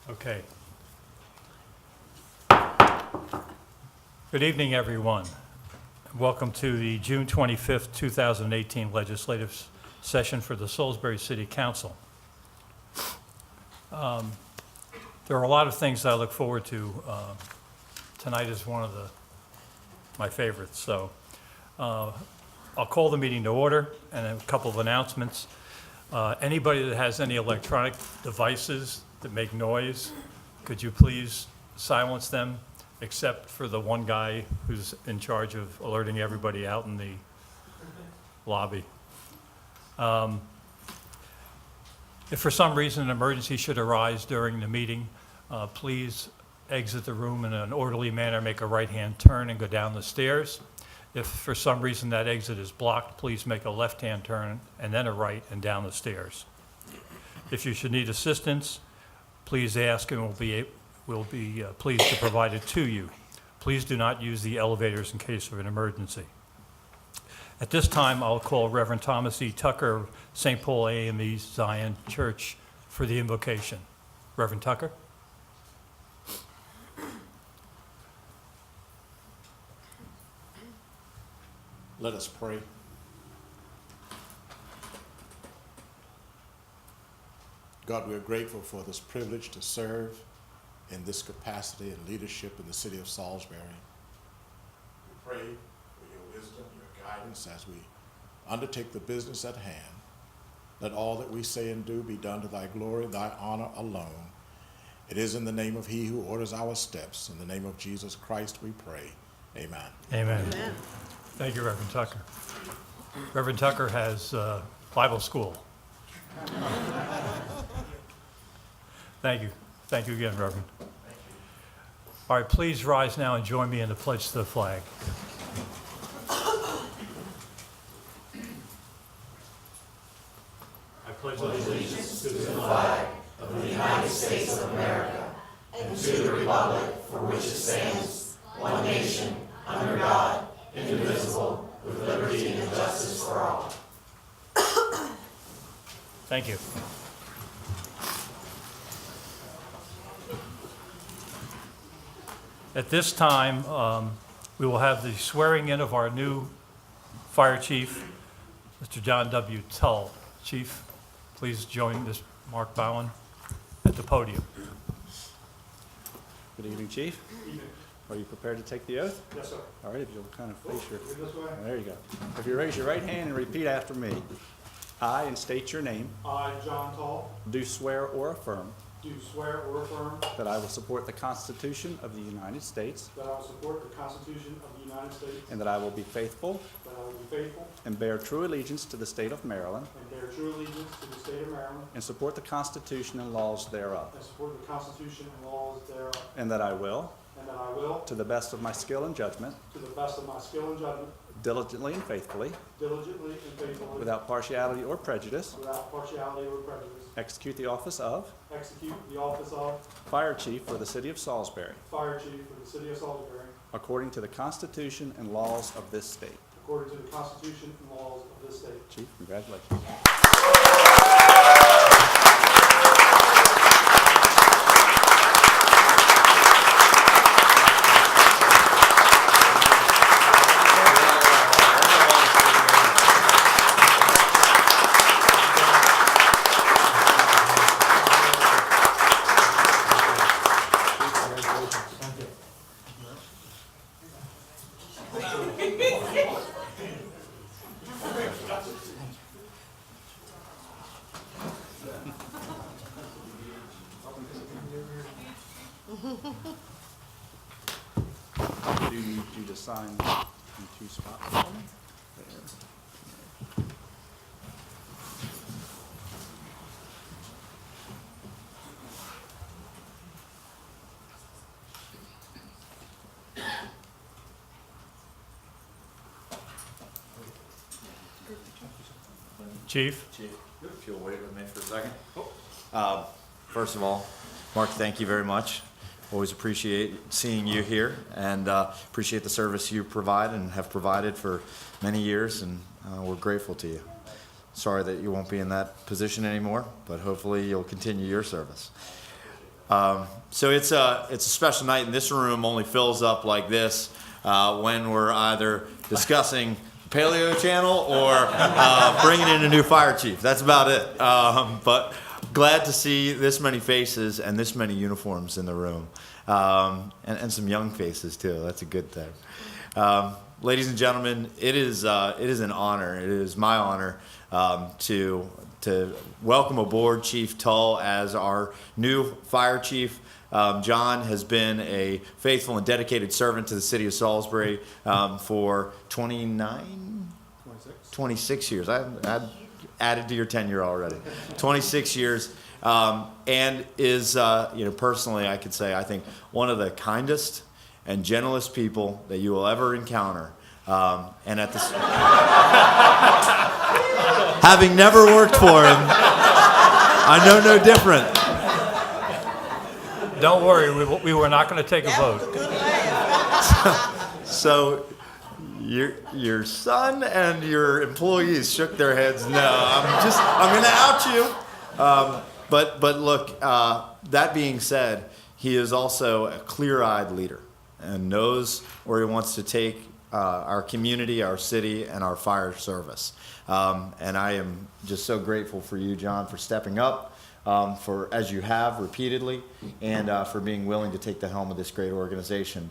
Okay. Good evening, everyone. Welcome to the June 25th, 2018 legislative session for the Salisbury City Council. There are a lot of things I look forward to. Tonight is one of my favorites. So I'll call the meeting to order and a couple of announcements. Anybody that has any electronic devices that make noise, could you please silence them, except for the one guy who's in charge of alerting everybody out in the lobby. If for some reason an emergency should arise during the meeting, please exit the room in an orderly manner, make a right-hand turn and go down the stairs. If for some reason that exit is blocked, please make a left-hand turn and then a right and down the stairs. If you should need assistance, please ask and we'll be pleased to provide it to you. Please do not use the elevators in case of an emergency. At this time, I'll call Reverend Thomas E. Tucker, St. Paul AME Zion Church, for the invocation. Reverend Tucker. Let us pray. God, we are grateful for this privilege to serve in this capacity and leadership in the city of Salisbury. We pray for your wisdom, your guidance as we undertake the business at hand. Let all that we say and do be done to thy glory, thy honor alone. It is in the name of he who orders our steps. In the name of Jesus Christ we pray. Amen. Amen. Amen. Thank you, Reverend Tucker. Reverend Tucker has Bible school. Thank you. Thank you again, Reverend. All right, please rise now and join me in the pledge to the flag. I pledge allegiance to the flag of the United States of America and to the republic for which it stands, one nation, under God, indivisible, with liberty and justice for all. Thank you. At this time, we will have the swearing in of our new fire chief, Mr. John W. Tull. Chief, please join this Mark Bowen at the podium. Good evening, Chief. Are you prepared to take the oath? Yes, sir. All right, if you'll kind of face your... This way. There you go. If you raise your right hand and repeat after me. I, and state your name, I, John Tall, do swear or affirm do swear or affirm that I will support the Constitution of the United States that I will support the Constitution of the United States, and that I will be faithful that I will be faithful and bear true allegiance to the state of Maryland and bear true allegiance to the state of Maryland, and support the Constitution and laws thereof, and support the Constitution and laws thereof, and that I will, and that I will, to the best of my skill and judgment, to the best of my skill and judgment, diligently and faithfully, diligently and faithfully, without partiality or prejudice, without partiality or prejudice, execute the office of execute the office of Fire Chief for the city of Salisbury, Fire Chief for the city of Salisbury, according to the Constitution and laws of this state. according to the Constitution and laws of this state. Chief, congratulations. I do need you to sign in two spots for me. There. Chief? Chief, if you'll wait with me for a second. First of all, Mark, thank you very much. Always appreciate seeing you here and appreciate the service you provide and have provided for many years, and we're grateful to you. Sorry that you won't be in that position anymore, but hopefully you'll continue your service. So it's a special night, and this room only fills up like this when we're either discussing Paleo Channel or bringing in a new fire chief. That's about it. But glad to see this many faces and this many uniforms in the room, and some young faces too. That's a good thing. Ladies and gentlemen, it is an honor. It is my honor to welcome aboard Chief Tull as our new fire chief. John has been a faithful and dedicated servant to the city of Salisbury for 26 years. I added to your tenure already. 26 years, and is personally, I could say, I think one of the kindest and gentlest people that you will ever encounter. And at this, having never worked for him, I know no different. Don't worry, we were not going to take a vote. So your son and your employees shook their heads. No, I'm going to out you. But look, that being said, he is also a clear-eyed leader and knows where he wants to take our community, our city, and our fire service. And I am just so grateful for you, John, for stepping up, for as you have repeatedly, and for being willing to take the helm of this great organization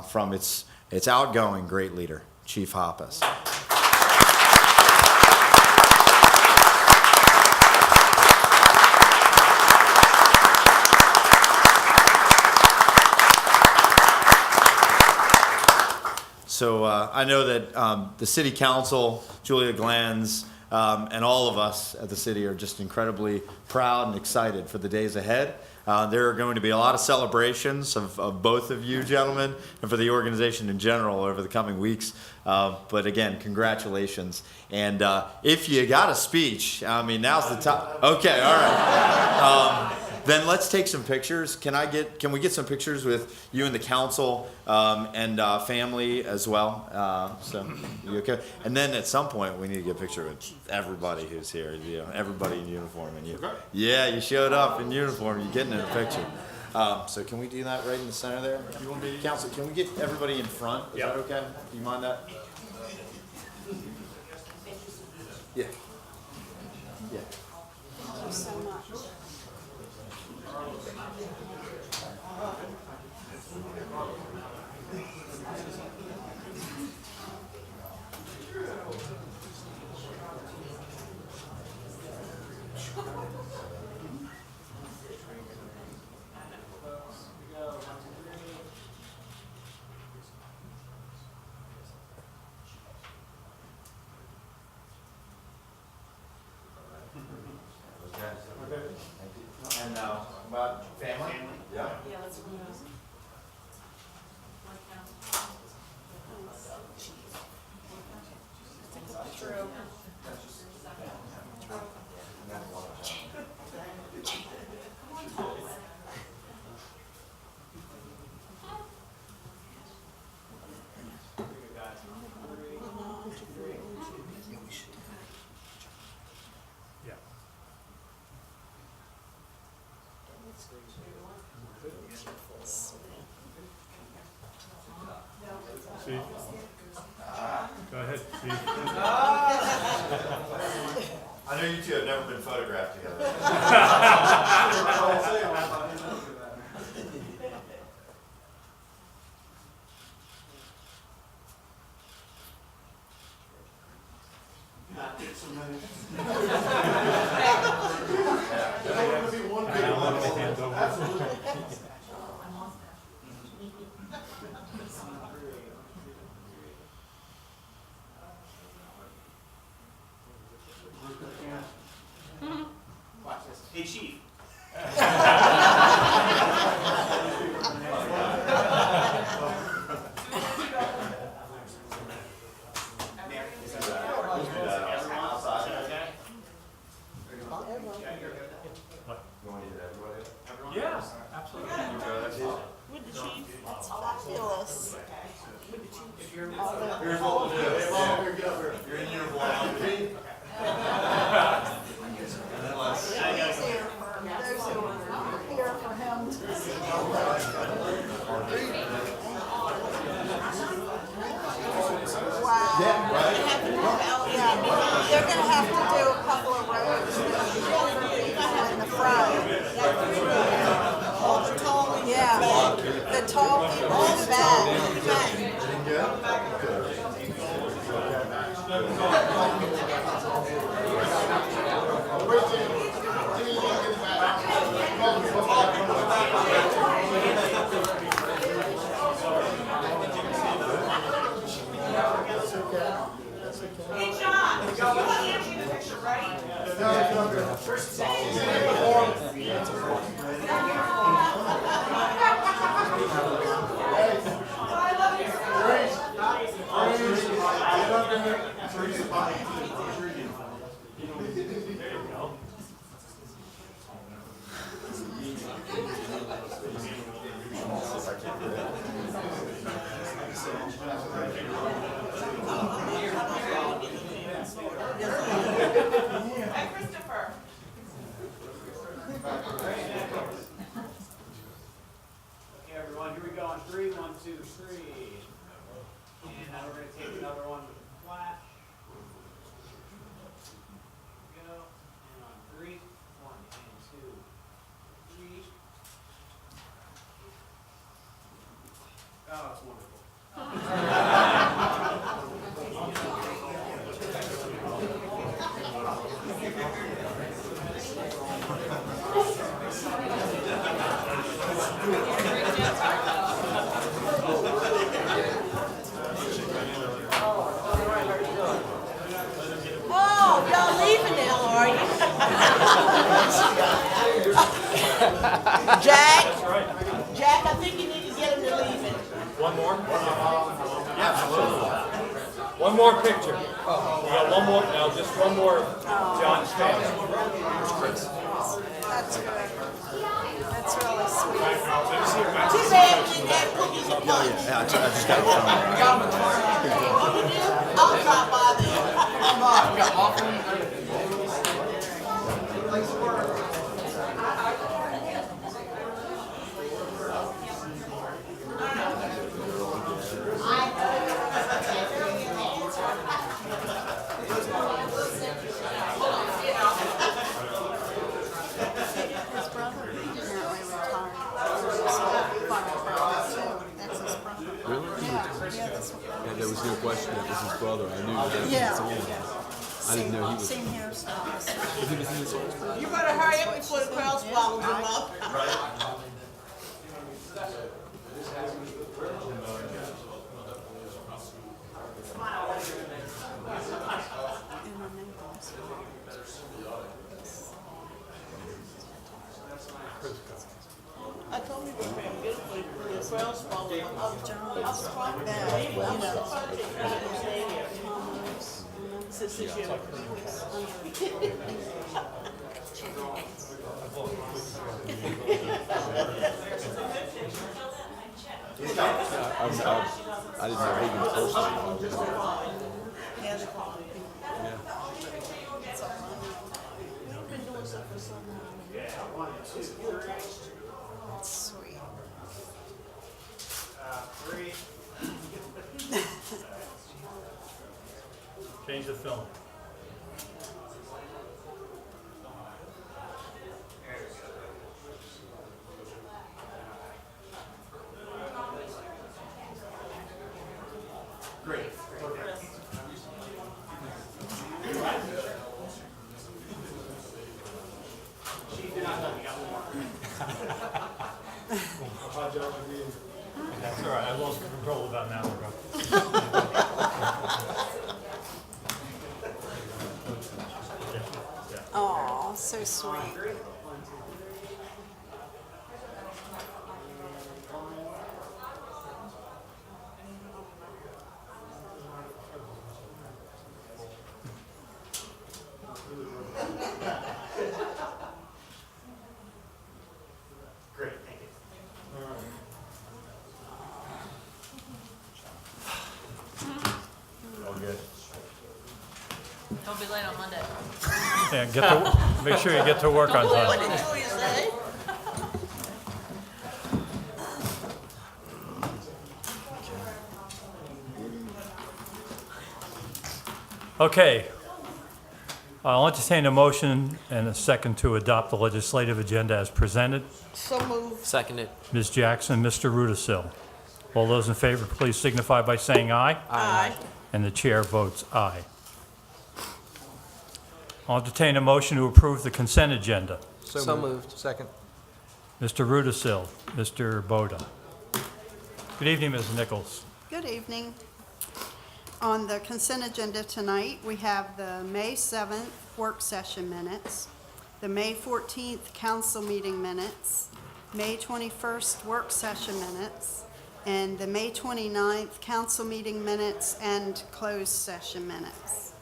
from its outgoing great leader, Chief Hoppus. So I know that the City Council, Julia Glanz, and all of us at the city are just incredibly proud and excited for the days ahead. There are going to be a lot of celebrations of both of you gentlemen and for the organization in general over the coming weeks. But again, congratulations. And if you got a speech, I mean, now's the time. Okay, all right. Then let's take some pictures. Can we get some pictures with you and the council and family as well? So you okay? And then at some point we need to get a picture with everybody who's here. You know, everybody in uniform. And you, yeah, you showed up in uniform. You're getting in a picture. So can we do that right in the center there? You want me? Council, can we get everybody in front? Is that okay? Do you mind that? Yeah. Yeah. Thank you so much. And about family? Yeah. Yeah, let's move on. True. Steve? Go ahead, Steve. I know you two have never been photographed together. Hey, Chief. Yeah, absolutely. With the chief, that's fabulous. Here's what we'll do. You're in uniform. Those who are here for him Hey, Christopher. Okay, everyone, here we go on three. 1, 2, 3. And now we're going to take another one with a flash. Here we go. And on 3. 1 and 2, 3. Oh, it's wonderful. Oh, y'all leaving now, are you? Jack, I think you need to get him to leave it. One more? Yeah, absolutely. One more picture. We got one more, now just one more John Stamp. That's good. That's really sweet. Too bad you didn't have cookies and punch. Yeah, I just got it from What we do? I'll drop by there. His brother apparently retired. That's his brother. Really? Yeah, that's what. Yeah, there was no question that was his brother. I knew that Yeah. was on. I didn't know he was. Seen hairstyles. He was in his old. You better hurry up before the crowd swallows him up. In the Naples. I told you to bring him good before the crowd swallows him up. John. I was probably Yeah, leaving. I was you know. probably taking him Thomas. since this year. I didn't know Higgins personally. Yeah, they call him. Yeah. That's all I know. We've been doing stuff for so long. 1, 2, 3. That's sweet. 3. Change the film. Great. Chief, you're not done. You got one more. That's all right, I lost control about an hour ago. Oh, so sweet. Great, thank you. All good. Don't be late on Monday. Yeah, make sure you get to work on What time. did Julia say? Okay. I'll entertain a motion and a second to adopt the legislative agenda as presented. So moved. Seconded. Ms. Jackson, Mr. Rudisil. All those in favor, please signify by saying aye. Aye. And the chair votes aye. I'll entertain a motion to approve the consent agenda. So moved. Second. Mr. Rudisil, Mr. Boda. Good evening, Ms. Nichols. Good evening. On the consent agenda tonight, we have the May 7th work session minutes, the May 14th council meeting minutes, May 21st work session minutes, and the May 29th council meeting minutes and closed session minutes.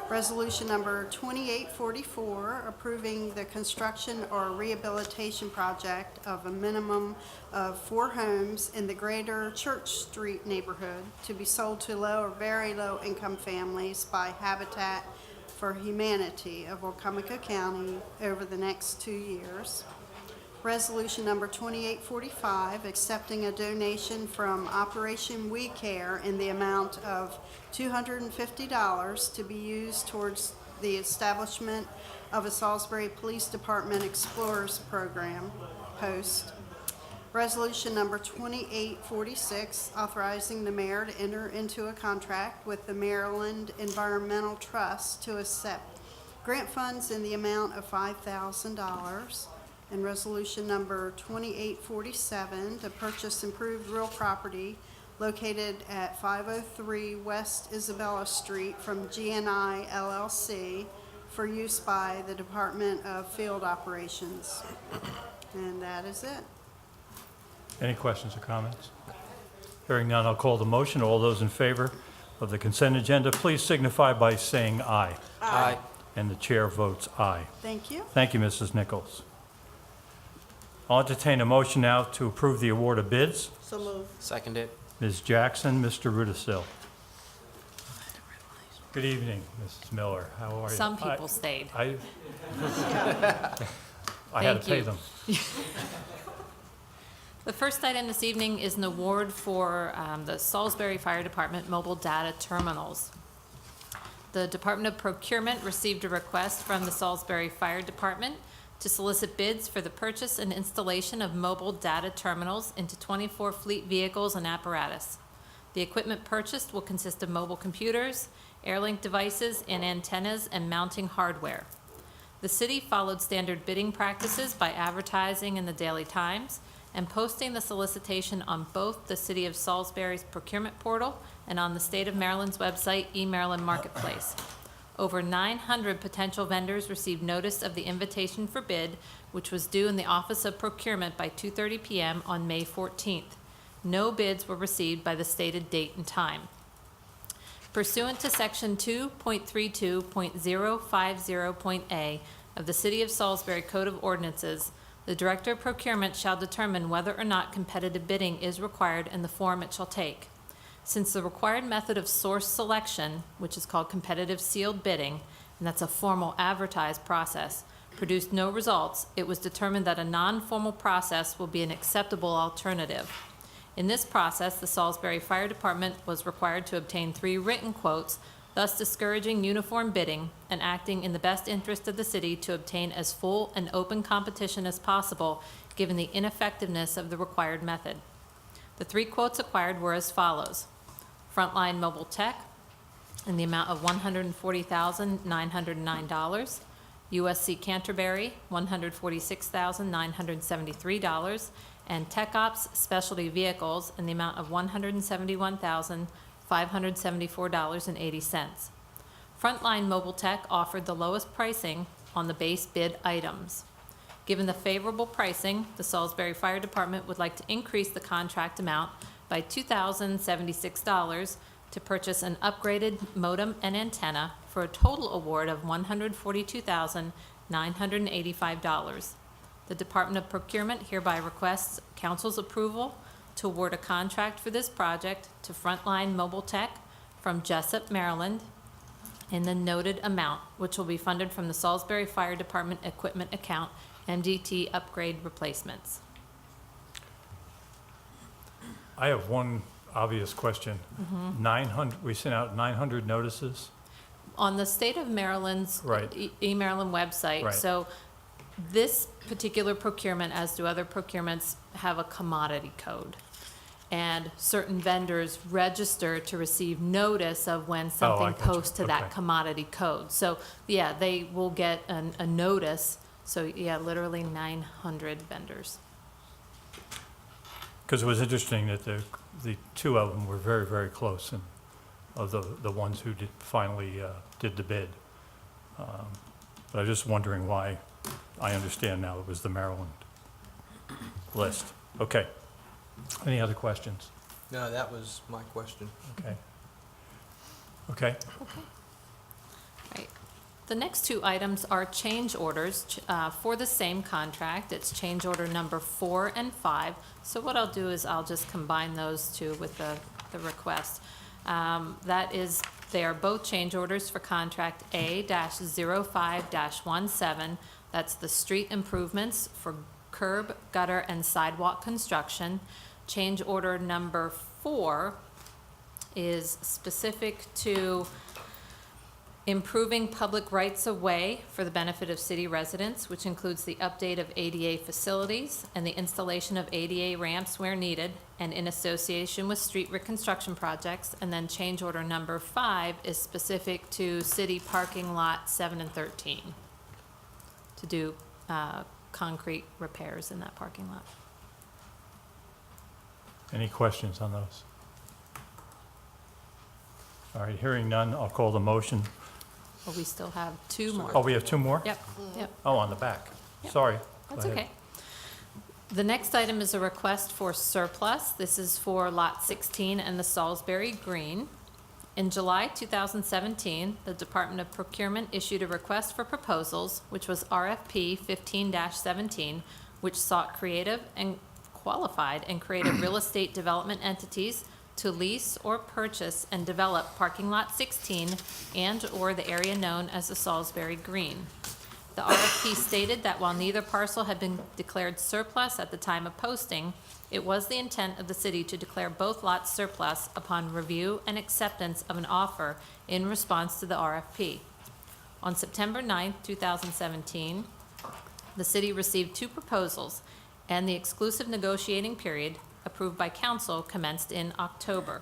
Resolution number 2844, approving the construction or rehabilitation project of a minimum of 4 homes in the Greater Church Street neighborhood to be sold to low or very low-income families by Habitat for Humanity of Wacomico County over the next 2 years. Resolution number 2845, accepting a donation from Operation We Care in the amount of $250 to be used towards the establishment of a Salisbury Police Department Explorers Program post. Resolution number 2846, authorizing the mayor to enter into a contract with the Maryland Environmental Trust to accept grant funds in the amount of $5,000. And resolution number 2847, to purchase improved real property located at 503 West Isabella Street from GNI LLC for use by the Department of Field Operations. And that is it. Any questions or comments? Hearing none, I'll call the motion. All those in favor of the consent agenda, please signify by saying aye. Aye. And the chair votes aye. Thank you. Thank you, Mrs. Nichols. I'll entertain a motion now to approve the award of bids. So move. Second it. Ms. Jackson, Mr. Rudisil. Good evening, Mrs. Miller. How are you? Some people stayed. I had to Thank pay you. them. The first item this evening is an award for the Salisbury Fire Department mobile data terminals. The Department of Procurement received a request from the Salisbury Fire Department to solicit bids for the purchase and installation of mobile data terminals into 24 fleet vehicles and apparatus. The equipment purchased will consist of mobile computers, Airlink devices, and antennas and mounting hardware. The city followed standard bidding practices by advertising in the Daily Times and posting the solicitation on both the City of Salisbury's procurement portal and on the State of Maryland's website, eMaryland Marketplace. Over 900 potential vendors received notice of the invitation for bid, which was due in the Office of Procurement by 2:30 p.m. on May 14th. No bids were received by the stated date and time. Pursuant to Section 2.32.050.a of the City of Salisbury Code of Ordinances, the Director of Procurement shall determine whether or not competitive bidding is required and the form it shall take. Since the required method of source selection, which is called competitive sealed bidding, and that's a formal advertised process, produced no results, it was determined that a non-formal process will be an acceptable alternative. In this process, the Salisbury Fire Department was required to obtain 3 written quotes, thus discouraging uniform bidding and acting in the best interest of the city to obtain as full and open competition as possible, given the ineffectiveness of the required method. The 3 quotes acquired were as follows. Frontline Mobile Tech in the amount of $140,909. USC Canterbury, $146,973. And Tech Ops Specialty Vehicles in the amount of $171,574.80. Frontline Mobile Tech offered the lowest pricing on the base bid items. Given the favorable pricing, the Salisbury Fire Department would like to increase the contract amount by $2,076 to purchase an upgraded modem and antenna for a total award of $142,985. The Department of Procurement hereby requests council's approval to award a contract for this project to Frontline Mobile Tech from Jessup, Maryland, in the noted amount, which will be funded from the Salisbury Fire Department Equipment Account, MDT Upgrade Replacements. I have one obvious question. 900, we sent out 900 notices? On the State of Maryland's Right. eMaryland website, Right. so this particular procurement, as do other procurements, have a commodity code. And certain vendors register to receive notice of when something gotcha. posts to that Okay. commodity code. So, yeah, they will get a notice. So, yeah, literally 900 vendors. Because it was interesting that the 2 of them were very, very close, and of the ones who finally did the bid. But I was just wondering why. I understand now it was the Maryland list. Okay. Any other questions? No, that was my question. Okay. Okay. Right. The next two items are change orders for the same contract. It's change order number 4 and 5. So what I'll do is I'll just combine those two with the request. They are both change orders for contract A-05-17. That's the street improvements for curb, gutter, and sidewalk construction. Change order number 4 is specific to improving public rights-of-way for the benefit of city residents, which includes the update of ADA facilities and the installation of ADA ramps where needed and in association with street reconstruction projects. And then change order number 5 is specific to city parking lot 7 and 13 to do concrete repairs in that parking lot. Any questions on those? All right, hearing none, I'll call the motion. Well, we still have 2 more. Oh, we have 2 more? Yep, yep. Oh, on the back. Yep. Sorry. Go That's ahead. okay. The next item is a request for surplus. This is for Lot 16 and the Salisbury Green. In July 2017, the Department of Procurement issued a request for proposals, which was RFP 15-17, which sought creative and qualified and creative real estate development entities to lease or purchase and develop parking lot 16 and/or the area known as the Salisbury Green. The RFP stated that while neither parcel had been declared surplus at the time of posting, it was the intent of the city to declare both lots surplus upon review and acceptance of an offer in response to the RFP. On September 9, 2017, the city received 2 proposals, and the exclusive negotiating period approved by council commenced in October.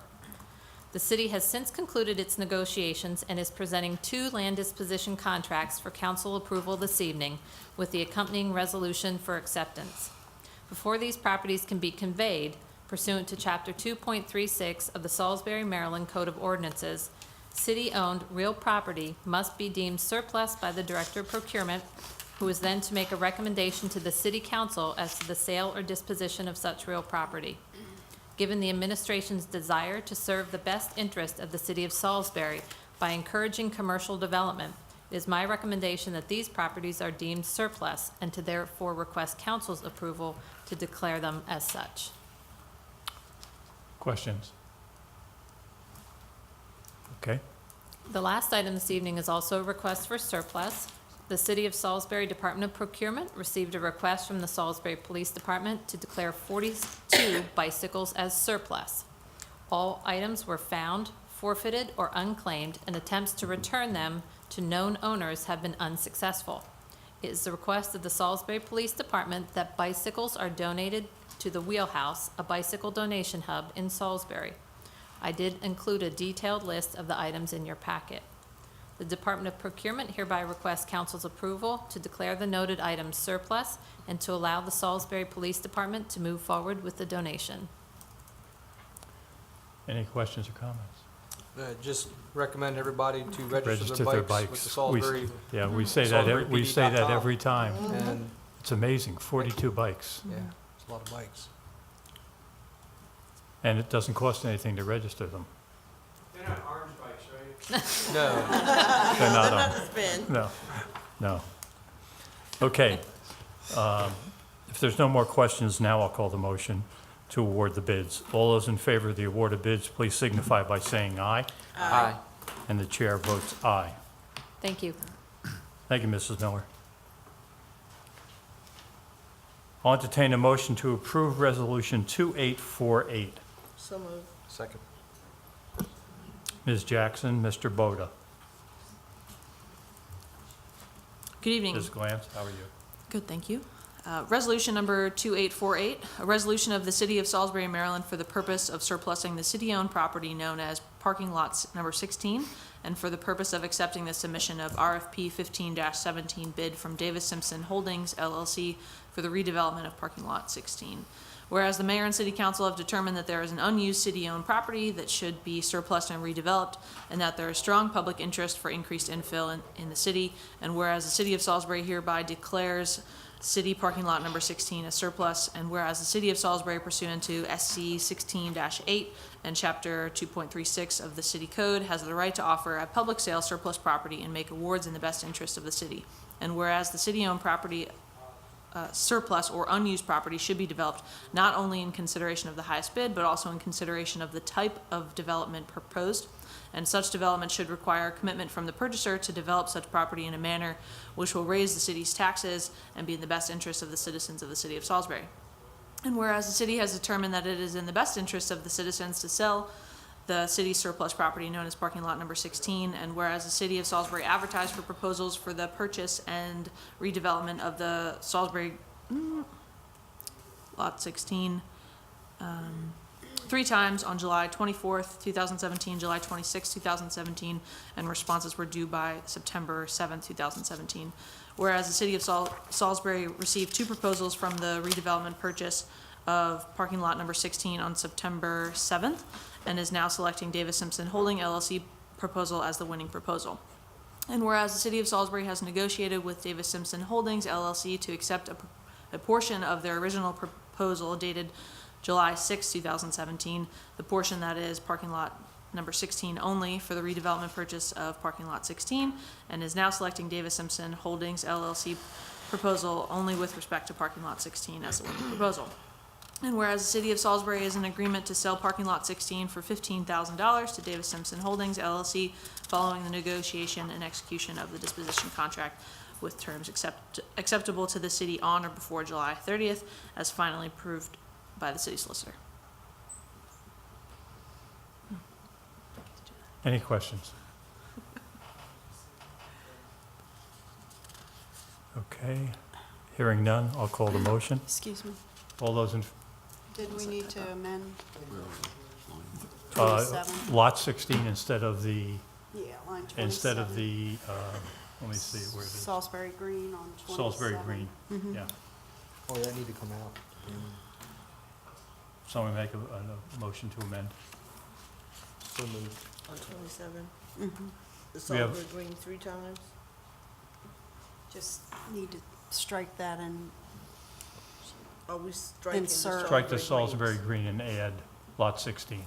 The city has since concluded its negotiations and is presenting 2 land disposition contracts for council approval this evening with the accompanying resolution for acceptance. Before these properties can be conveyed, pursuant to Chapter 2.36 of the Salisbury, Maryland Code of Ordinances, city-owned real property must be deemed surplus by the Director of Procurement, who is then to make a recommendation to the City Council as to the sale or disposition of such real property. Given the administration's desire to serve the best interest of the City of Salisbury by encouraging commercial development, it is my recommendation that these properties are deemed surplus and to therefore request Council's approval to declare them as such. Questions? Okay. The last item this evening is also a request for surplus. The City of Salisbury Department of Procurement received a request from the Salisbury Police Department to declare 42 bicycles as surplus. All items were found, forfeited, or unclaimed, and attempts to return them to known owners have been unsuccessful. It is the request of the Salisbury Police Department that bicycles are donated to the Wheelhouse, a bicycle donation hub in Salisbury. I did include a detailed list of the items in your packet. The Department of Procurement hereby requests Council's approval to declare the noted items surplus and to allow the Salisbury Police Department to move forward with the donation. Any questions or comments? Just recommend everybody to register Their their bikes with the Salisbury. Yeah, we say that, we say that SalisburyPD.com. every time. And, It's amazing, 42 bikes. yeah, it's a lot of bikes. And it doesn't cost anything to register them. They're not orange bikes, right? No, They're not on. No, no. Okay. If there's no more questions, now I'll call the motion to award the bids. All those in favor of the award of bids, please signify by saying aye. aye. And the chair votes aye. Thank you. Thank you, Mrs. Miller. I'll entertain a motion to approve Resolution 2848. So moved. Second. Ms. Jackson, Mr. Boda. Good evening. Ms. Glantz, how are you? Good, thank you. Resolution number 2848, a resolution of the City of Salisbury, Maryland for the purpose of surplusing the city-owned property known as parking lots number 16, and for the purpose of accepting the submission of RFP 15-17 bid from Davis Simpson Holdings LLC for the redevelopment of parking lot 16. Whereas the mayor and city council have determined that there is an unused city-owned property that should be surplused and redeveloped, and that there is strong public interest for increased infill in the city, and whereas the City of Salisbury hereby declares city parking lot number 16 as surplus, and whereas the city of Salisbury pursuant to SC 16-8 and chapter 2.36 of the city code has the right to offer at public sale surplus property and make awards in the best interest of the city. And whereas the city-owned property surplus or unused property should be developed not only in consideration of the highest bid, but also in consideration of the type of development proposed. And such development should require commitment from the purchaser to develop such property in a manner which will raise the city's taxes and be in the best interest of the citizens of the city of Salisbury. And whereas the city has determined that it is in the best interest of the citizens to sell the city's surplus property known as parking lot number 16, and whereas the city of Salisbury advertised for proposals for the purchase and redevelopment of the Salisbury lot 16 three times on July 24th, 2017, July 26th, 2017, and responses were due by September 7th, 2017. Whereas the city of Salisbury received 2 proposals from the redevelopment purchase of parking lot number 16 on September 7th, and is now selecting Davis Simpson Holding LLC proposal as the winning proposal. And whereas the city of Salisbury has negotiated with Davis Simpson Holdings LLC to accept a portion of their original proposal dated July 6, 2017, the portion that is parking lot number 16 only for the redevelopment purchase of parking lot 16, and is now selecting Davis Simpson Holdings LLC proposal only with respect to parking lot 16 as the winning proposal. And whereas the city of Salisbury is in agreement to sell parking lot 16 for $15,000 to Davis Simpson Holdings LLC following the negotiation and execution of the disposition contract with terms acceptable to the city on or before July 30th, as finally approved by the city solicitor. Any questions? Okay, hearing none, I'll call the motion. Excuse me, All those in, did we need to amend uh, 27? lot 16 instead of the, Yeah, line 27. instead of the, let me see where it is. Salisbury Green on 27. Salisbury Green, Mhm. yeah. Oh, that need to come out. Someone make a motion to amend. So moved. On 27, Mhm. the We have- Salisbury Green 3 times. Just need to strike that and Are we striking the Insert. Strike the Salisbury Salisbury Greens? Green and add lot 16.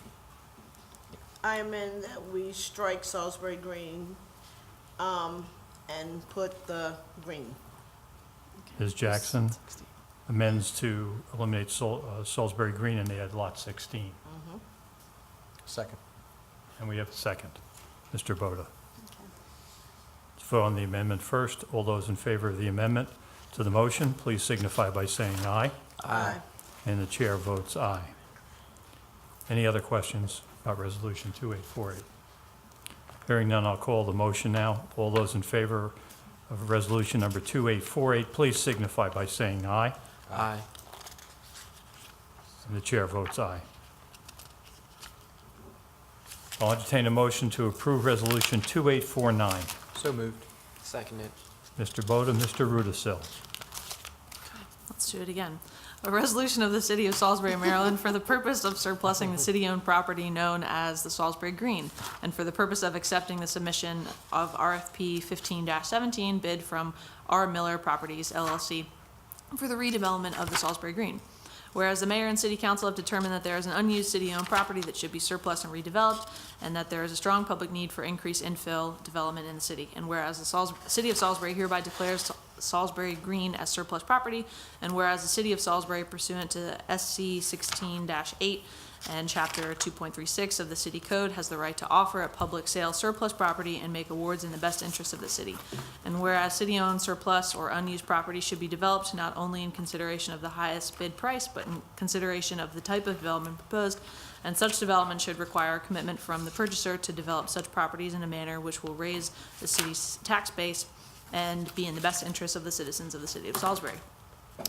I amend that we strike Salisbury Green, and put the green. Ms. Jackson amends to eliminate Salisbury Green and add lot 16. Second. And we have a second. Mr. Boda. Let's vote on the amendment first. All those in favor of the amendment to the motion, please signify by saying aye. Aye. And the chair votes aye. Any other questions about Resolution 2848? Hearing none, I'll call the motion now. All those in favor of Resolution number 2848, please signify by saying aye. Aye. And the chair votes aye. I'll entertain a motion to approve Resolution 2849. So moved. Seconded. Mr. Boda, Mr. Rudisil. Let's do it again. A resolution of the City of Salisbury, Maryland, for the purpose of surplusing the city-owned property known as the Salisbury Green, and for the purpose of accepting the submission of RFP 15-17 bid from R. Miller Properties LLC for the redevelopment of the Salisbury Green. Whereas the mayor and city council have determined that there is an unused city-owned property that should be surplus and redeveloped, and that there is a strong public need for increased infill development in the city. And whereas the city of Salisbury hereby declares Salisbury Green as surplus property, and whereas the city of Salisbury pursuant to SC 16-8 and Chapter 2.36 of the city code has the right to offer at public sale surplus property and make awards in the best interest of the city. And whereas city-owned surplus or unused property should be developed not only in consideration of the highest bid price, but in consideration of the type of development proposed, and such development should require a commitment from the purchaser to develop such properties in a manner which will raise the city's tax base and be in the best interest of the citizens of the city of Salisbury.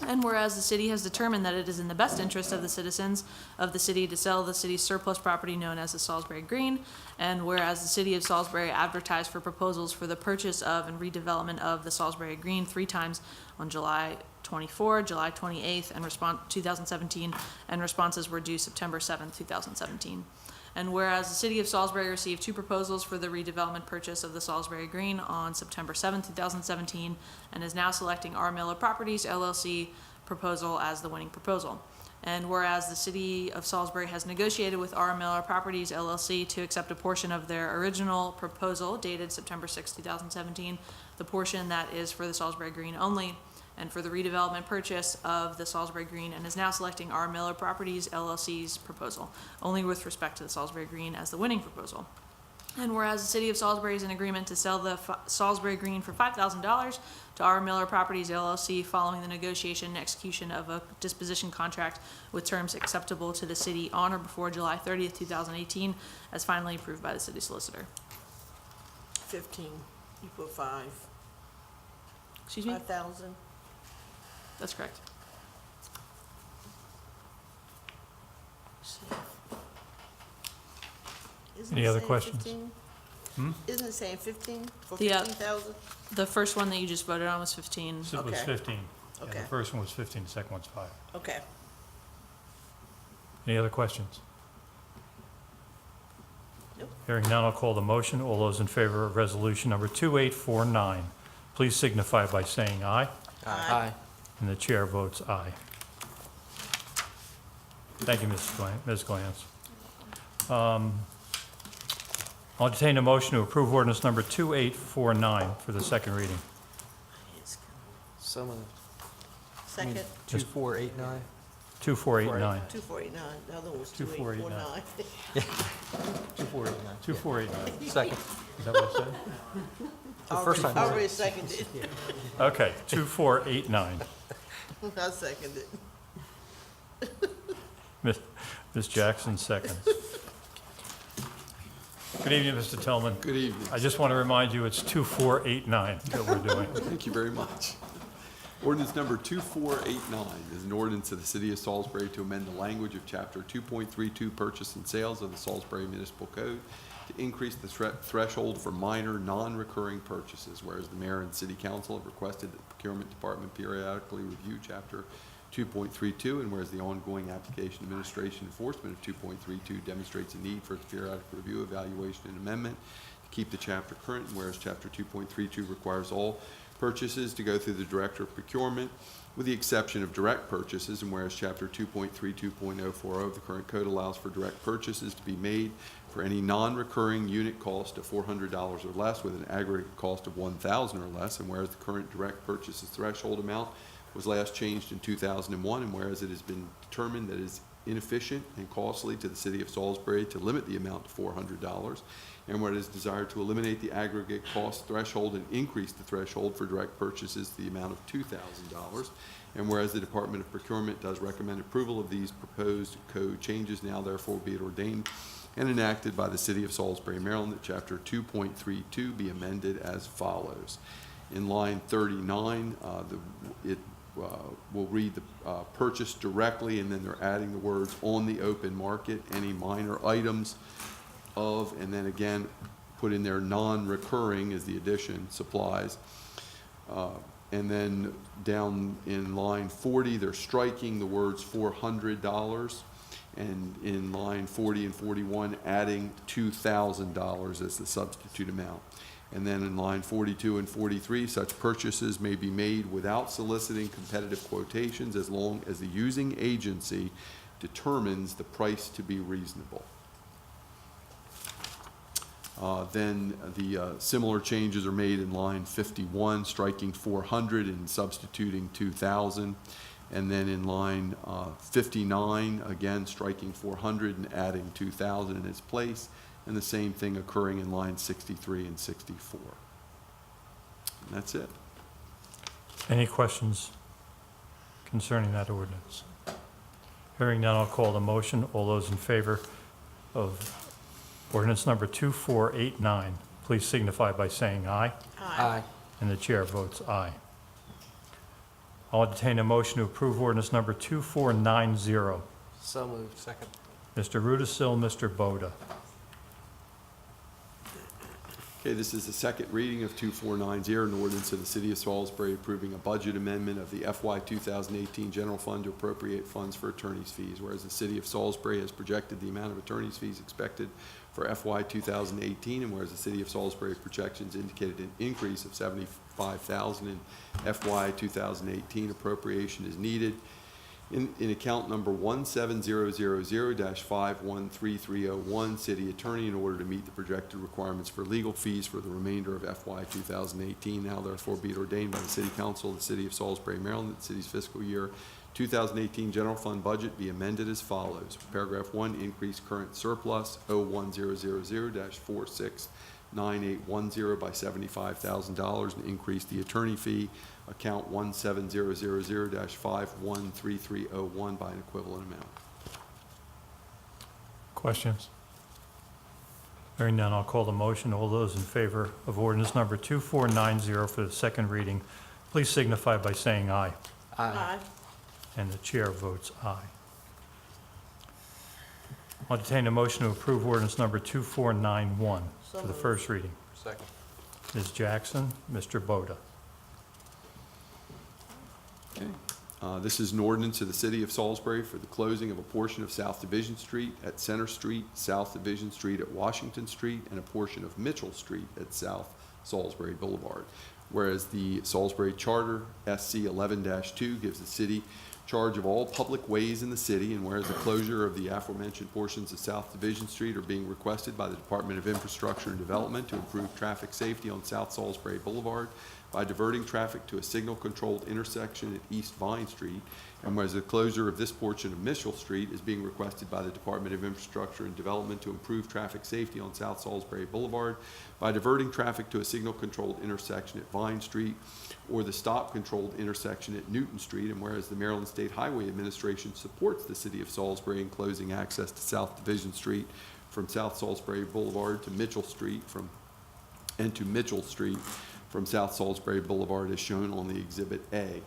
And whereas the city has determined that it is in the best interest of the citizens of the city to sell the city's surplus property known as the Salisbury Green, and whereas the city of Salisbury advertised for proposals for the purchase of and redevelopment of the Salisbury Green 3 times on July 24, July 28th, and 2017, and responses were due September 7th, 2017. And whereas the city of Salisbury received 2 proposals for the redevelopment purchase of the Salisbury Green on September 7, 2017, and is now selecting R. Miller Properties LLC proposal as the winning proposal. And whereas the city of Salisbury has negotiated with R. Miller Properties LLC to accept a portion of their original proposal dated September 6, 2017, the portion that is for the Salisbury Green only, and for the redevelopment purchase of the Salisbury Green, and is now selecting R. Miller Properties LLC's proposal, only with respect to the Salisbury Green as the winning proposal. And whereas the city of Salisbury is in agreement to sell the Salisbury Green for $5,000 to R. Miller Properties LLC following the negotiation and execution of a disposition contract with terms acceptable to the city on or before July 30th, 2018, as finally approved by the city solicitor. 15, you put 5. Excuse me? 5,000. That's correct. Isn't Any it other saying questions? 15? Hmm? Isn't it saying 15 for The, 15,000? The first one that you just voted on was 15. It was Okay. 15. Yeah, Okay. the first one was 15, the second one's 5. Okay. Any other questions? Nope. Hearing none, I'll call the motion. All those in favor of resolution number 2849, please signify by saying aye. Aye. And the chair votes aye. Thank you, Ms. Glantz. I'll entertain a motion to approve ordinance number 2849 for the second reading. So moved. Second, 2489. 2489. 249, the other one was 2489. 2849. 2489. 2489. Second. Is that what it said? The first time. Already seconded. Okay, 2489. I seconded. Ms. Jackson seconds. Good evening, Mr. Tillman. Good evening. I just want to remind you, it's 2489 that we're doing. Thank you very much. Ordinance number 2489 is an ordinance of the City of Salisbury to amend the language of Chapter 2.32 Purchase and Sales of the Salisbury Municipal Code to increase the threshold for minor, non-recurring purchases, whereas the mayor and city council have requested that the procurement department periodically review Chapter 2.32, and whereas the ongoing application, administration, enforcement of 2.32 demonstrates a need for its periodic review, evaluation, and amendment to keep the chapter current, and whereas Chapter 2.32 requires all purchases to go through the director of procurement, with the exception of direct purchases, and whereas Chapter 2.32.040 of the current code allows for direct purchases to be made for any non-recurring unit cost of $400 or less with an aggregate cost of $1,000 or less, and whereas the current direct purchases threshold amount was last changed in 2001, and whereas it has been determined that it is inefficient and costly to the city of Salisbury to limit the amount to $400, and where it is desired to eliminate the aggregate cost threshold and increase the threshold for direct purchases to the amount of $2,000, and whereas the Department of Procurement does recommend approval of these proposed code changes, now therefore be it ordained and enacted by the City of Salisbury, Maryland, that Chapter 2.32 be amended as follows. In line 39, we'll read the purchase directly, and then they're adding the words "on the open market," any minor items of, and then again, put in there non-recurring as the addition, supplies. And then down in line 40, they're striking the words $400, and in line 40 and 41, adding $2,000 as the substitute amount. And then in line 42 and 43, such purchases may be made without soliciting competitive quotations as long as the using agency determines the price to be reasonable. Then the similar changes are made in line 51, striking 400 and substituting 2,000. And then in line 59, again, striking 400 and adding 2,000 in its place. And the same thing occurring in line 63 and 64. And that's it. Any questions concerning that ordinance? Hearing none, I'll call the motion. All those in favor of ordinance number 2489, please signify by saying aye. Aye. And the chair votes aye. I'll entertain a motion to approve ordinance number 2490. So moved. Second. Mr. Rudisil, Mr. Boda. Okay, this is the second reading of 2490, an ordinance of the City of Salisbury approving a budget amendment of the FY 2018 General Fund to appropriate funds for attorney's fees, whereas the City of Salisbury has projected the amount of attorney's fees expected for FY 2018, and whereas the City of Salisbury projections indicated an increase of $75,000 in FY 2018, appropriation is needed. In account number 17000-513301, City Attorney, in order to meet the projected requirements for legal fees for the remainder of FY 2018, now therefore be it ordained by the City Council of the City of Salisbury, Maryland, that the city's fiscal year 2018 general fund budget be amended as follows. Paragraph 1, increase current surplus 01000-469810 by $75,000 and increase the attorney fee account 17000-513301 by an equivalent amount. Questions? Hearing none, I'll call the motion. All those in favor of ordinance number 2490 for the second reading, please signify by saying aye. Aye. And the chair votes aye. I'll entertain a motion to approve ordinance number 2491 for the first reading. Second. Ms. Jackson, Mr. Boda. Okay. This is an ordinance of the City of Salisbury for the closing of a portion of South Division Street at Center Street, South Division Street at Washington Street, and a portion of Mitchell Street at South Salisbury Boulevard. Whereas the Salisbury Charter SC 11-2 gives the city charge of all public ways in the city, and whereas the closure of the aforementioned portions of South Division Street are being requested by the Department of Infrastructure and Development to improve traffic safety on South Salisbury Boulevard by diverting traffic to a signal-controlled intersection at East Vine Street, and whereas the closure of this portion of Mitchell Street is being requested by the Department of Infrastructure and Development to improve traffic safety on South Salisbury Boulevard by diverting traffic to a signal-controlled intersection at Vine Street or the stop-controlled intersection at Newton Street, and whereas the Maryland State Highway Administration supports the City of Salisbury in closing access to South Division Street from South Salisbury Boulevard to Mitchell Street from South Salisbury Boulevard as shown on the Exhibit A.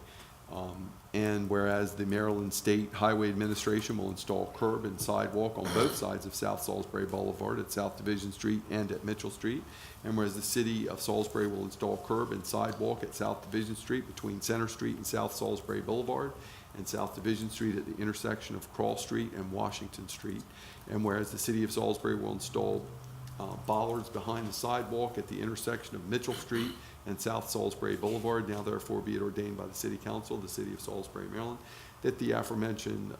And whereas the Maryland State Highway Administration will install curb and sidewalk on both sides of South Salisbury Boulevard at South Division Street and at Mitchell Street, and whereas the City of Salisbury will install curb and sidewalk at South Division Street between Center Street and South Salisbury Boulevard, and South Division Street at the intersection of Cross Street and Washington Street, and whereas the City of Salisbury will install bollards behind the sidewalk at the intersection of Mitchell Street and South Salisbury Boulevard, now therefore be it ordained by the City Council of the City of Salisbury, Maryland, that the aforementioned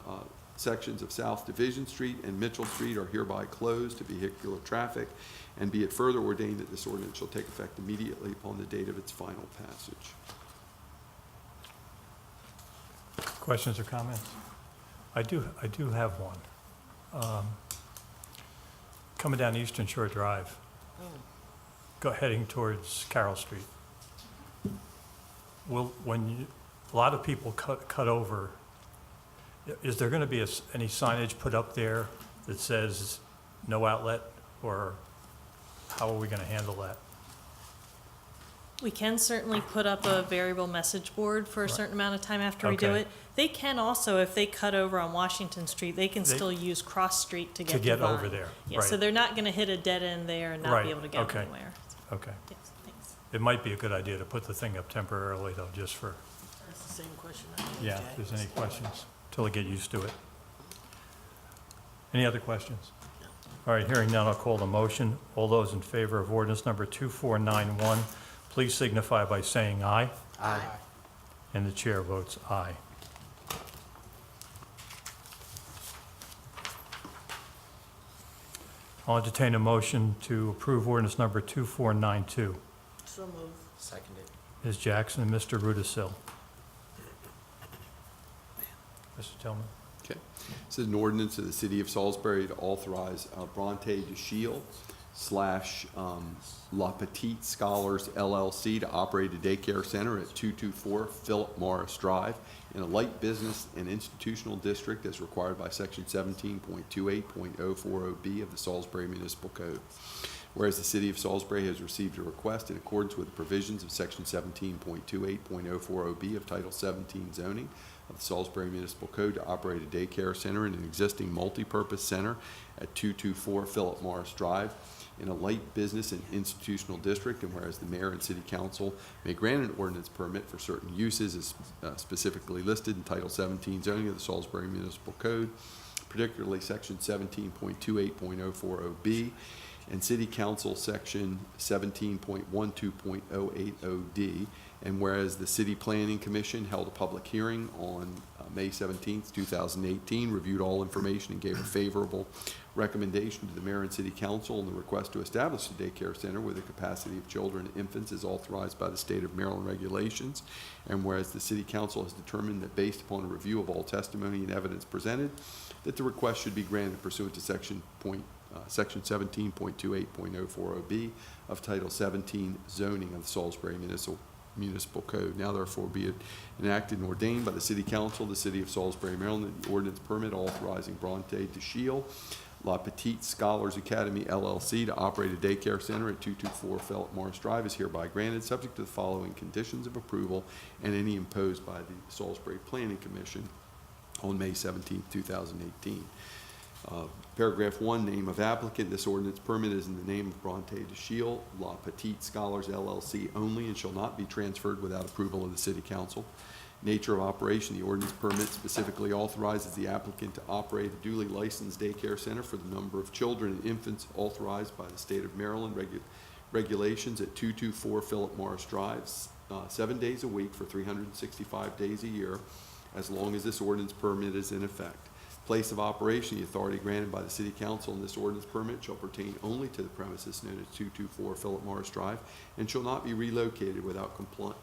sections of South Division Street and Mitchell Street are hereby closed to vehicular traffic, and be it further ordained that this ordinance shall take effect immediately upon the date of its final passage. Questions or comments? I do have one. Coming down Eastern Shore Drive, heading towards Carroll Street. A lot of people cut over, is there going to be any signage put up there that says no outlet, or how are we going to handle that? We can certainly put up a variable message board for a certain amount of time after we do Okay. it. They can also, if they cut over on Washington Street, they can still use Cross Street to get to Vine. over there, Yeah, so right. they're not gonna hit a dead end there and not Right, be able to get okay. anywhere. Okay. Yes, thanks. It might be a good idea to put the thing up temporarily, though, just for, That's the same question yeah, if there's any questions, till they get used to it. Any other questions? All right, hearing none, I'll call the motion. All those in favor of ordinance number 2491, please signify by saying aye. Aye. And the chair votes aye. I'll entertain a motion to approve ordinance number 2492. So moved. Seconded. Ms. Jackson and Mr. Rudisil. Mr. Tillman. Okay. This is an ordinance of the City of Salisbury to authorize Bronte de Shield / La Petite Scholars LLC to operate a daycare center at 224 Philip Morris Drive in a light business and institutional district as required by Section 17.28.040B of the Salisbury Municipal Code. Whereas the City of Salisbury has received a request in accordance with the provisions of Section 17.28.040B of Title 17 zoning of the Salisbury Municipal Code to operate a daycare center in an existing multipurpose center at 224 Philip Morris Drive. in a light business and institutional district, and whereas the mayor and city council may grant an ordinance permit for certain uses as specifically listed in Title 17 zoning of the Salisbury Municipal Code, particularly Section 17.28.040B, and City Council Section 17.12.080D, and whereas the City Planning Commission held a public hearing on May 17th, 2018, reviewed all information and gave a favorable recommendation to the mayor and city council on the request to establish a daycare center with a capacity of children and infants as authorized by the state of Maryland regulations, and whereas the city council has determined that based upon a review of all testimony and evidence presented, that the request should be granted pursuant to Section 17.28.040B of Title 17 zoning of the Salisbury Municipal Code. Now therefore be it enacted and ordained by the City Council of the City of Salisbury, Maryland, that the ordinance permit authorizing Bronte de Shield La Petite Scholars Academy LLC to operate a daycare center at 224 Philip Morris Drive is hereby granted, subject to the following conditions of approval and any imposed by the Salisbury Planning Commission on May 17, 2018. Paragraph 1, name of applicant. This ordinance permit is in the name of Bronte de Shield La Petite Scholars LLC only and shall not be transferred without approval of the City Council. Nature of operation. The ordinance permit specifically authorizes the applicant to operate a duly licensed daycare center for the number of children and infants authorized by the state of Maryland regulations at 224 Philip Morris Drive, 7 days a week for 365 days a year, as long as this ordinance permit is in effect. Place of operation. The authority granted by the City Council in this ordinance permit shall pertain only to the premises known as 224 Philip Morris Drive and shall not be relocated without compliance.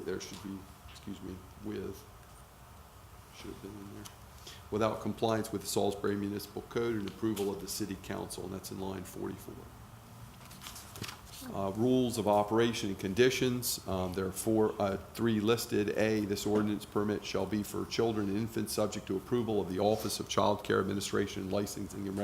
There should be, should have been in there. Without compliance with the Salisbury Municipal Code and approval of the City Council, and that's in line 44. Rules of operation and conditions. There are three listed. A, this ordinance permit shall be for children and infants subject to approval of the Office of Child Care Administration and Licensing and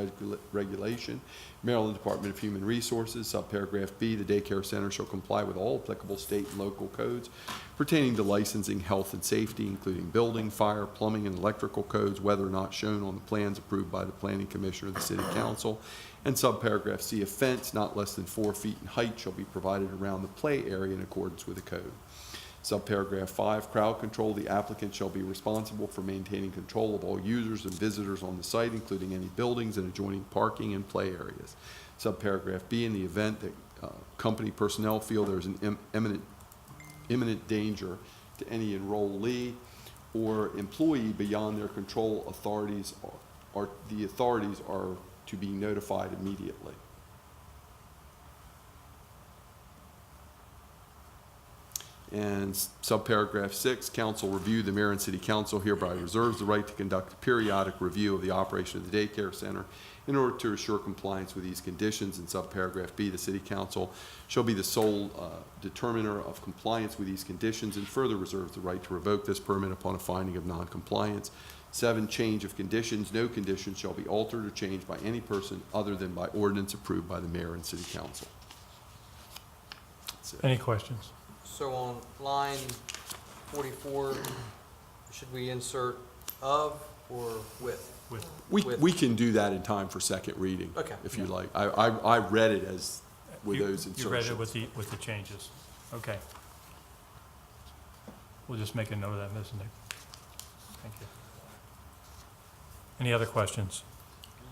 Regulation, Maryland Department of Human Resources. Subparagraph B, the daycare center shall comply with all applicable state and local codes pertaining to licensing, health, and safety, including building, fire, plumbing, and electrical codes, whether or not shown on the plans approved by the Planning Commission or the City Council. And subparagraph C, a fence not less than 4 feet in height shall be provided around the play area in accordance with the code. Subparagraph 5, crowd control. The applicant shall be responsible for maintaining control of all users and visitors on the site, including any buildings and adjoining parking and play areas. Subparagraph B, in the event that company personnel feel there is an imminent danger to any enrollee or employee beyond their control, the authorities are to be notified immediately. And subparagraph 6, council review. The mayor and city council hereby reserves the right to conduct a periodic review of the operation of the daycare center in order to assure compliance with these conditions. In subparagraph B, the city council shall be the sole determiner of compliance with these conditions and further reserves the right to revoke this permit upon a finding of noncompliance. 7, change of conditions. No conditions shall be altered or changed by any person other than by ordinance approved by the mayor and city council. That's it. Any questions? So on line 44, should we insert of or with? We can do that in time for second reading. Okay. If you like. I read it as with those insertions. You read it with the changes. Okay. We'll just make a note of that, Ms. Nick. Thank you. Any other questions?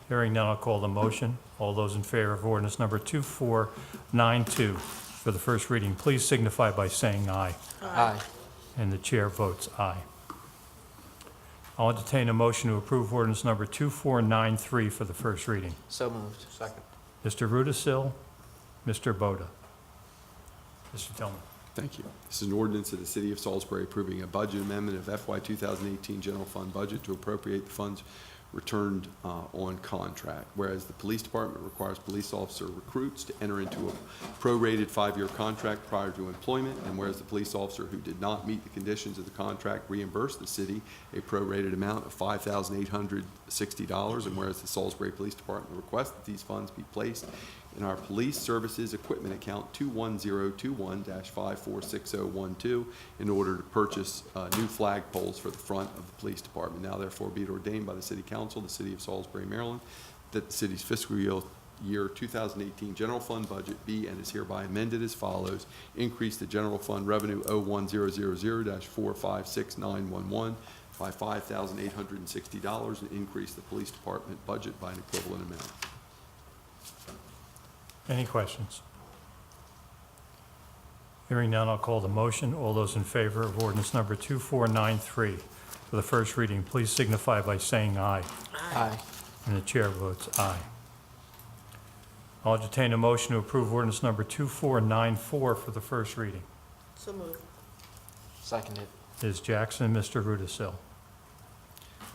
Hearing none, I'll call the motion. All those in favor of ordinance number 2492 for the first reading, please signify by saying aye. Aye. And the chair votes aye. I'll entertain a motion to approve ordinance number 2493 for the first reading. So moved. Second. Mr. Rudisil, Mr. Boda. Mr. Tillman. Thank you. This is an ordinance of the City of Salisbury approving a budget amendment of FY 2018 general fund budget to appropriate the funds returned on contract. Whereas the police department requires police officer recruits to enter into a prorated 5-year contract prior to employment, and whereas the police officer who did not meet the conditions of the contract reimbursed the city a prorated amount of $5,860, and whereas the Salisbury Police Department requests that these funds be placed in our police services equipment account 21021-546012 in order to purchase new flagpoles for the front of the police department. Now therefore be it ordained by the City Council of the City of Salisbury, Maryland, that the city's fiscal year 2018 general fund budget be and is hereby amended as follows. Increase the general fund revenue 01000-456,911 by $5,860 and increase the police department budget by an equivalent amount. Any questions? Hearing none, I'll call the motion. All those in favor of ordinance number 2493 for the first reading, please signify by saying aye. Aye. And the chair votes aye. I'll entertain a motion to approve ordinance number 2494 for the first reading. So moved. Seconded. Ms. Jackson, Mr. Rudisil.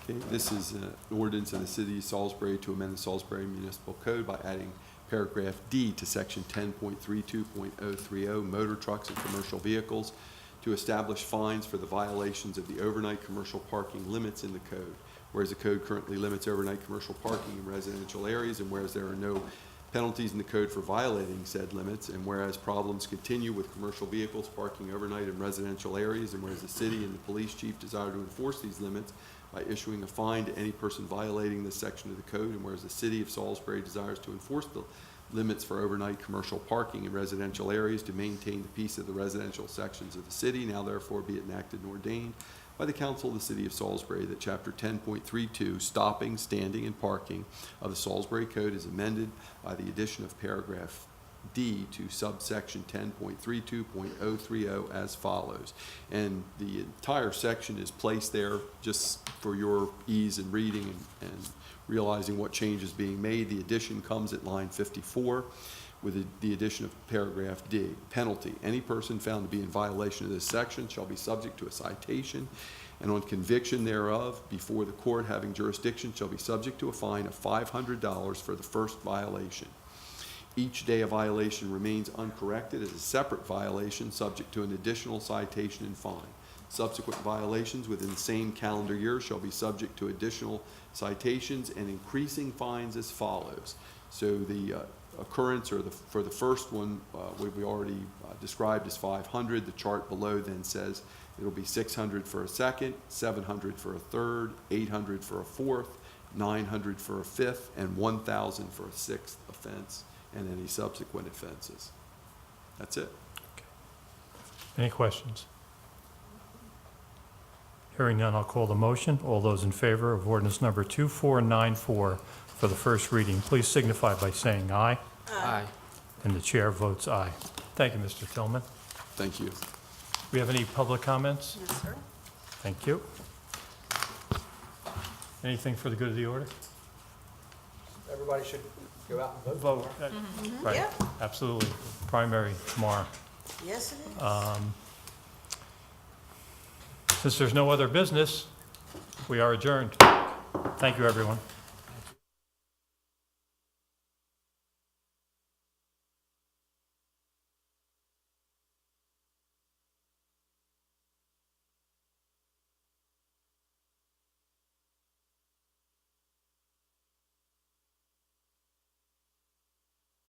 Okay, this is an ordinance of the city of Salisbury to amend the Salisbury Municipal Code by adding paragraph D to section 10.32.030 motor trucks and commercial vehicles to establish fines for the violations of the overnight commercial parking limits in the code. Whereas the code currently limits overnight commercial parking in residential areas, and whereas there are no penalties in the code for violating said limits, and whereas problems continue with commercial vehicles parking overnight in residential areas, and whereas the city and the police chief desire to enforce these limits by issuing a fine to any person violating this section of the code, and whereas the city of Salisbury desires to enforce the limits for overnight commercial parking in residential areas to maintain the peace of the residential sections of the city, now therefore be it enacted and ordained by the council of the city of Salisbury that chapter 10.32, stopping, standing, and parking of the Salisbury Code is amended by the addition of paragraph D to subsection 10.32.030 as follows. And the entire section is placed there just for your ease in reading and realizing what change is being made. The addition comes at line 54 with the addition of paragraph D. Penalty. Any person found to be in violation of this section shall be subject to a citation, and on conviction thereof, before the court having jurisdiction, shall be subject to a fine of $500 for the first violation. Each day a violation remains uncorrected as a separate violation subject to an additional citation and fine. Subsequent violations within the same calendar year shall be subject to additional citations and increasing fines as follows. So the occurrence for the first one we already described as 500. The chart below then says it'll be 600 for a second, 700 for a third, 800 for a fourth, 900 for a fifth, and 1,000 for a sixth offense, and any subsequent offenses. That's it. Any questions? Hearing none, I'll call the motion. All those in favor of ordinance number 2494 for the first reading, please signify by saying aye. Aye. And the chair votes aye. Thank you, Mr. Tillman. Thank you. We have any public comments? Yes, sir. Thank you. Anything for the good of the order? Everybody should go out and Vote. Right, Yeah. absolutely. Primary tomorrow. Yes, it is. Since there's no other business, we are adjourned. Thank you, everyone.